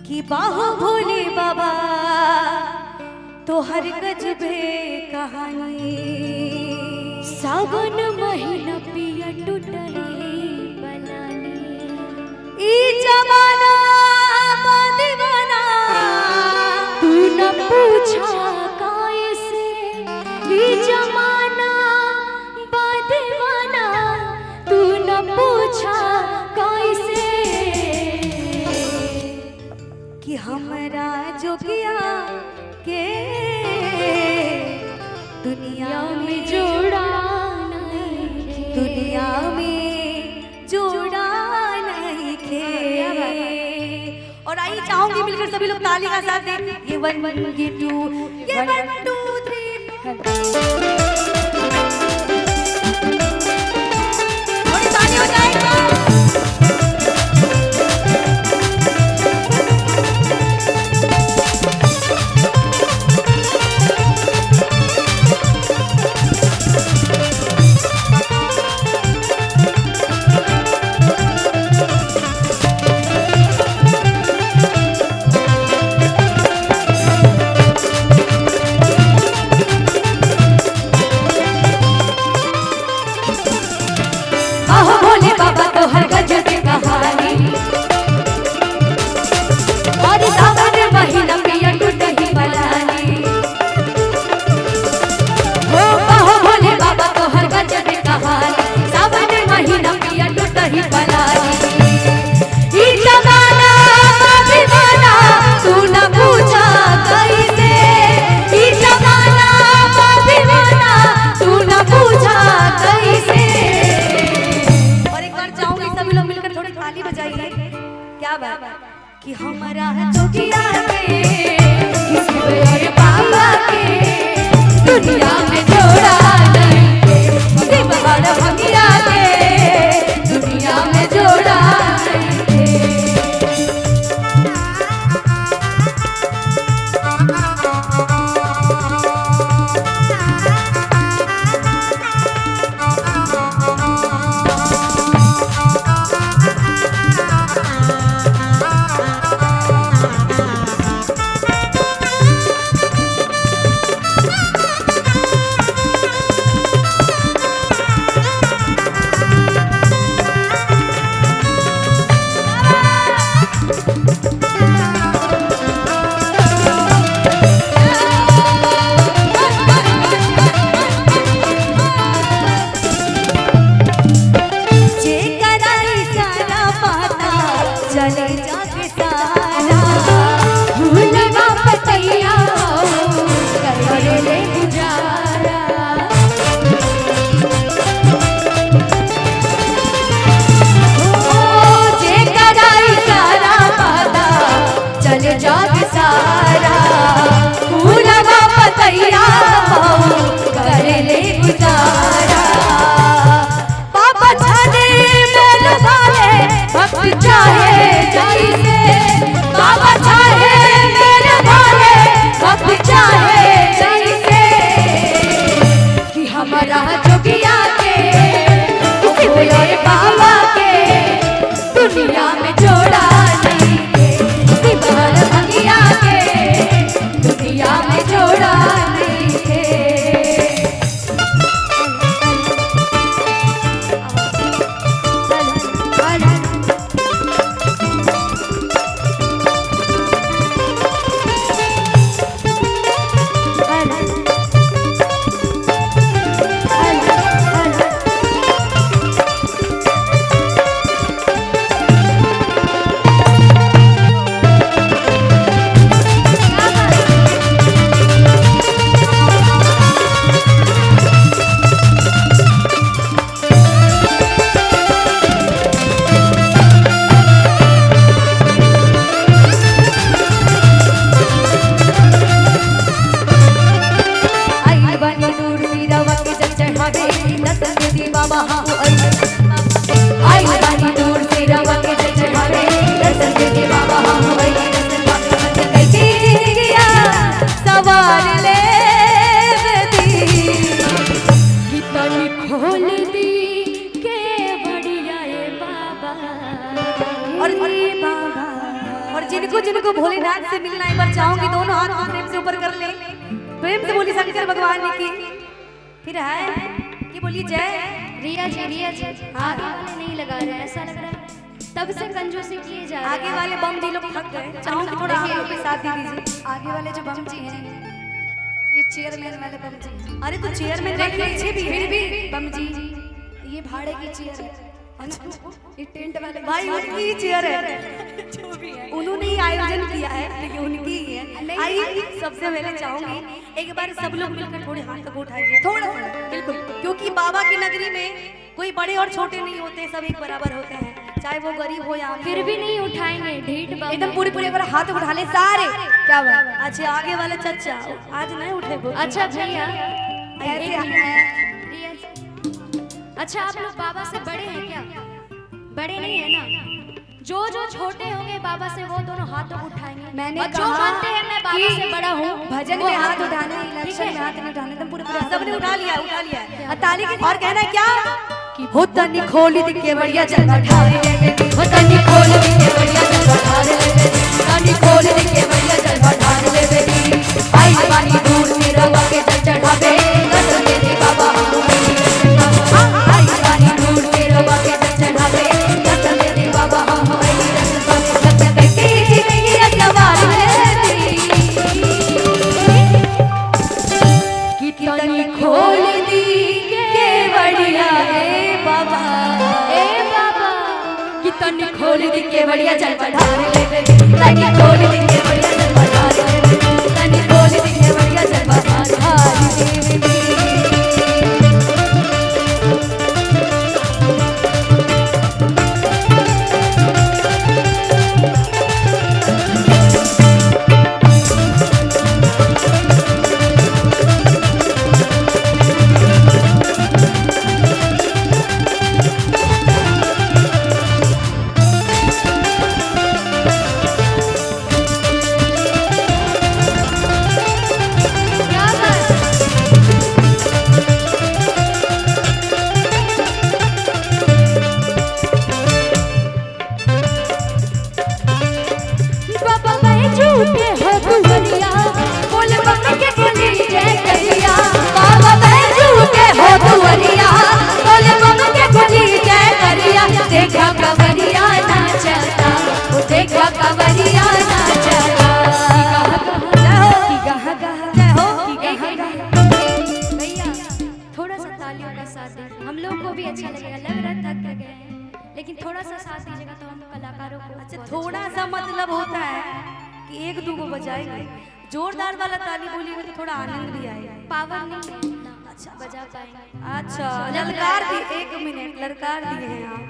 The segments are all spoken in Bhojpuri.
कि बाहो भोले बाबा तो हर गजबे कहानी। सावन महीना पिया टूटले बनानी। ई जमाना दीवाना तू न पूछा कैसे। ई जमाना दीवाना तू न पूछा कैसे। कि हमरा जो किया के दुनिया में जोड़ा नहीं, दुनिया में जोड़ा नहीं खे। और आइए चाहूंगी मिलकर सभी लोग ताली का साथ दें। ये 1 ये 2 ये 1 2 3 थोड़ी ताली हो जाएगा। कि हमारा चौकिया के किसी बाबा के दुनिया में जोड़ा नहीं के। बड़ा भंगिया के दुनिया में जोड़ा भोलेनाथ से मिलना एक बार चाहूंगी, दोनों हाथ को प्रेम से ऊपर कर ले, प्रेम से बोली शंकर भगवान की। फिर है कि बोलिए जय। रिया जी आगे वाले नहीं लगा रहे हैं, ऐसा लग रहा है तब से कंजूसी किए जा रहे हैं। आगे वाले बम जी लोग थक गए, चाहूंगी थोड़ा आप लोग के साथ दे दीजिए। आगे वाले जो बम जी हैं ये चेयरमैन वाले बम जी हैं। अरे तो चेयरमैन वाले पीछे भी फिर है। भी बम जी ये भाड़े की चेयर है, ये टेंट वाले भाई उनकी चेयर है, जो भी है उन्होंने ही आयोजन किया है, लेकिन उनकी ही है। आइए सबसे पहले चाहूंगी एक बार सब लोग मिलकर थोड़े हाथ तक उठाइए, थोड़ा सा, बिल्कुल, क्योंकि बाबा की नगरी में कोई बड़े और छोटे नहीं होते, सब एक बराबर होते हैं, चाहे वो गरीब हो या अमीर फिर भी नहीं उठाएंगे, ढीठ बम एकदम पूरे पूरे बार हाथ उठा ले सारे। क्या बात। अच्छा आगे वाले चचा आज नहीं उठे वो। अच्छा भैया ऐसे रिया अच्छा आप लोग बाबा से बड़े हैं क्या? बड़े नहीं है ना? जो छोटे होंगे बाबा से वो दोनों हाथों को उठाएंगे। मैंने और जो कहा मानते हैं मैं बाबा से बड़ा हूँ भजन में हाथ उठाने, इलेक्शन में हाथ नहीं उठाने, एकदम पूरे पूरे सबने उठा लिया और ताली की। और कहना है क्या हो तनी खोल दी के बढ़िया जल ढारे ले, हो तनी खोल दी के बढ़िया जल ढारे ले, तनी खोल दी के बढ़िया जल ढारे ले बेटी। आई बानी दूर से रवा के जल चढ़ावे कसम दे दे बाबा हम आई बानी दूर से रवा के जल चढ़ावे कसम दे दे बाबा हम आई रस करके जिंदगी रखवार की तनी खोल दी के बढ़िया कि तनी खोल दी के बढ़िया जल ढार ले तनी खोल दी के बढ़िया जल ढार ले तनी खोल दी के बढ़िया जल ढार ले। हम लोग को भी अच्छा लगेगा, लग रहा थक गए हैं लेकिन थोड़ा सा साथ दीजिएगा तो हम कलाकारों को। अच्छा थोड़ा सा मतलब होता है कि एक दो को बजाएंगे, जोरदार वाला ताली बोलिएगा तो थोड़ा आनंद भी आएगा। पावर नहीं है अच्छा बजा पाएंगे। अच्छा ललकार दी, एक मिनट ललकार दिए हैं आप।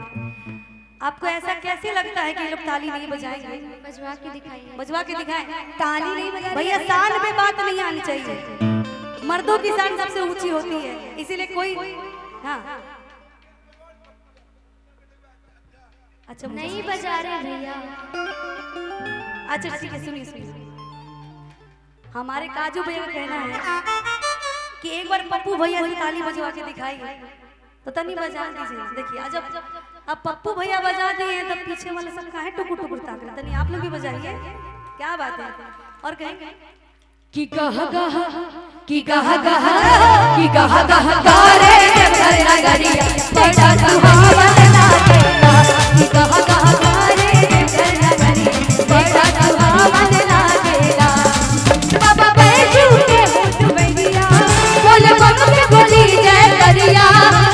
आपको ऐसा कैसे लगता है कि ये लोग ताली नहीं बजाएंगे? बजवा के दिखाइए। बजवा के दिखाएं। ताली नहीं बजा भैया शान पे बात नहीं आनी चाहिए, मर्दों की शान सबसे ऊंची होती है, इसीलिए कोई हाँ अच्छा नहीं बजा रहे भैया। अच्छा ठीक है सुनिए सुनिए, हमारे काजू भैया का कहना है कि एक बार पप्पू भैया से ताली बजवा के दिखाइए तो तनी बजा दीजिए। देखिए जब अब पप्पू भैया बजा दिए हैं तब पीछे वाले सब कहाँ है टुकुर टुकुर ताक रहे, तनी आप लोग भी बजाइए, क्या बात है। और कहेंगे कि गह गह कि गह गह कि गह गह गारे भरना गरिया बेटा सुहावन लागेला कि गह गह गारे भरना गरिया बेटा सुहावन लागेला। बाबा बैजू के होठ बैरिया बोल बम के बोली जय करिया,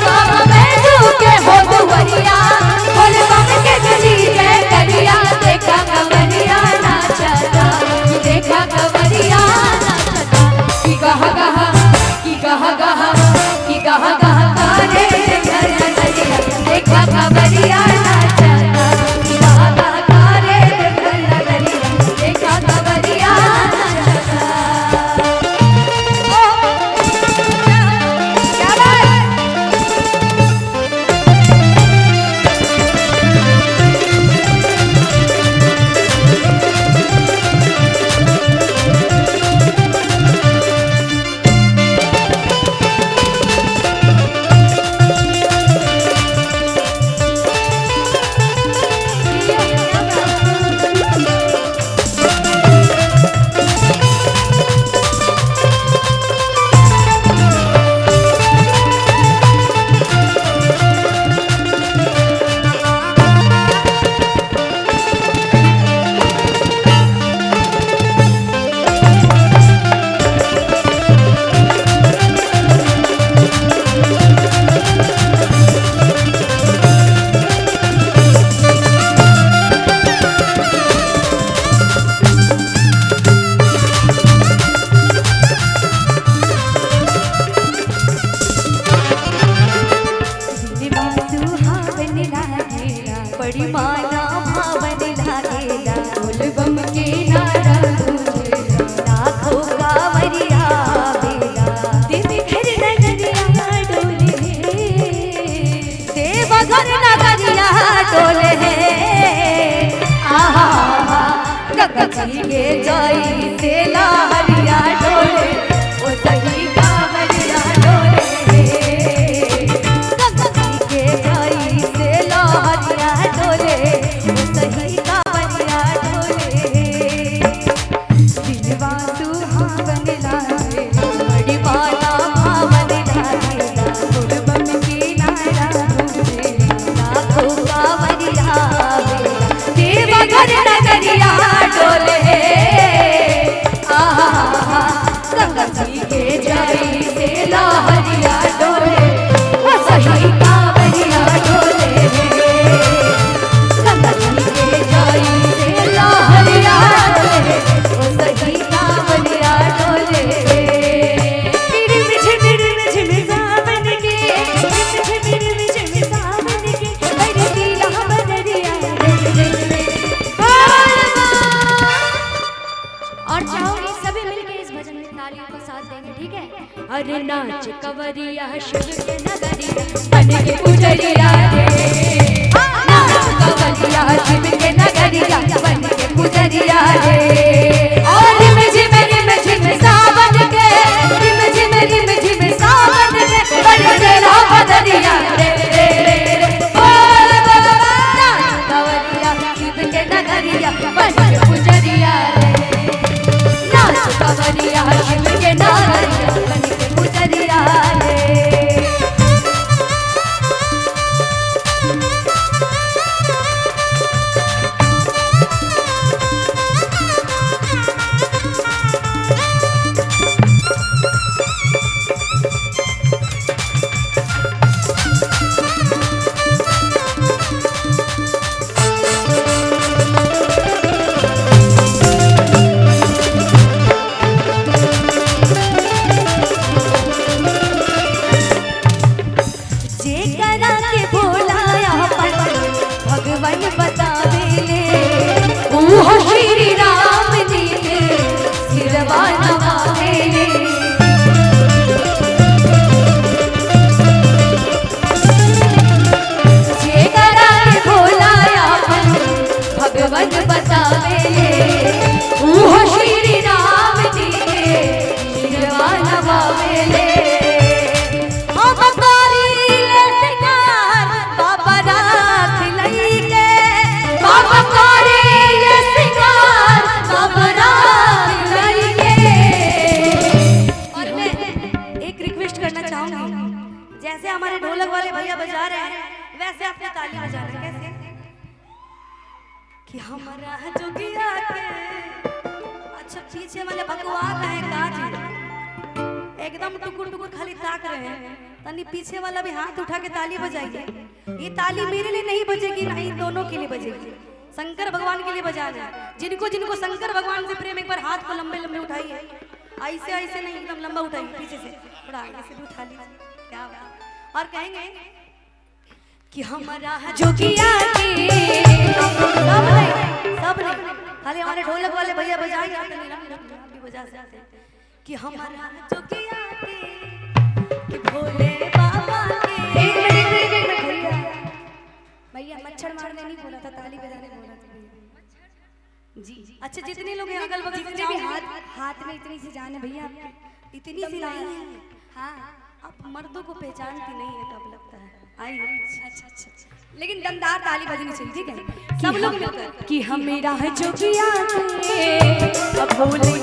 बाबा बैजू के होठ बैरिया बोल बम के बोली जय करिया। देखा कवरिया नाचता देखा कवरिया कि गह गह कि गह गह कि गह गह गारे भरना गरिया देखा जी के जाई से लहरिया डोले ओ सही कांवरिया डोले गंगा जी के जाई से लहरिया डोले ओ सही कांवरिया डोले दिलवा सुहावन लागे बड़ी बाला भावन लागे गुरबम की नारा गूंजे लाखों कांवरिया देवघर नगरिया डोले गंगा जी के जाई से लहरिया डोले ओ सही कांवरिया डोले गंगा जी के जाई से लहरिया डोले ओ सही कांवरिया डोले मेरे मिझ सावन के मेरे सावन के अरे दिला बदरिया और चाहोगे सभी मिलके इस भजन में तालियों का साथ देंगे, ठीक है? अरे नाच कवरिया शिव के नगरिया बन के पुजरिया रे, नाच कवरिया शिव के नगरिया बन के पुजरिया रे और रिम झिम सावन के रिम झिम सावन के बरसेला बदरिया रे रे रे रे बोल नाच कवरिया शिव के नगरिया बन के पुजरिया रे नाच कवरिया शिव के नगरिया बन के पुजरिया रे भगवान बतावेले ओह श्री राम जी के सिरवा नवावेले जे करा के भोलाया भगवान बतावेले ओह श्री राम जी के सिरवा नवावेले जैसे हमारे ढोलक वाले भैया बजा रहे हैं वैसे आपने ताली बजाना है। कैसे कि हमारा जोगिया के अच्छा पीछे वाले बकवास है काज एकदम टुकुर टुकुर खाली ताक रहे हैं तनी पीछे वाला भी हाथ उठा के ताली बजाइए। ये ताली मेरे लिए नहीं बजेगी ना ही दोनों के लिए बजेगी, शंकर भगवान के लिए बजाना। जिनको जिनको शंकर भगवान से प्रेम एक बार हाथ को लंबे लंबे उठाइए, ऐसे ऐसे नहीं एकदम लंबा उठाइए, पीछे से थोड़ा आगे से भी उठा लीजिए। क्या बात। और कहेंगे कि हमारा जोगिया के सब नहीं खाली हमारे ढोलक वाले भैया बजाएंगे भी बजा सकते हैं कि हमारा जोगिया के कि भोले बाबा के। एक मिनट भैया मच्छर मारने नहीं बोला था, ताली बजाने बोला था जी। अच्छा जितने लोग हैं अगल बगल जितने भी हाथ में इतनी सी जान है भैया, इतनी सी नहीं है। हाँ आप मर्दों को पहचानती नहीं है तब लगता है। आइए अच्छा लेकिन दमदार ताली बजनी चाहिए, ठीक है? सब लोग मिलकर कि हम मेरा है जोगिया के भोले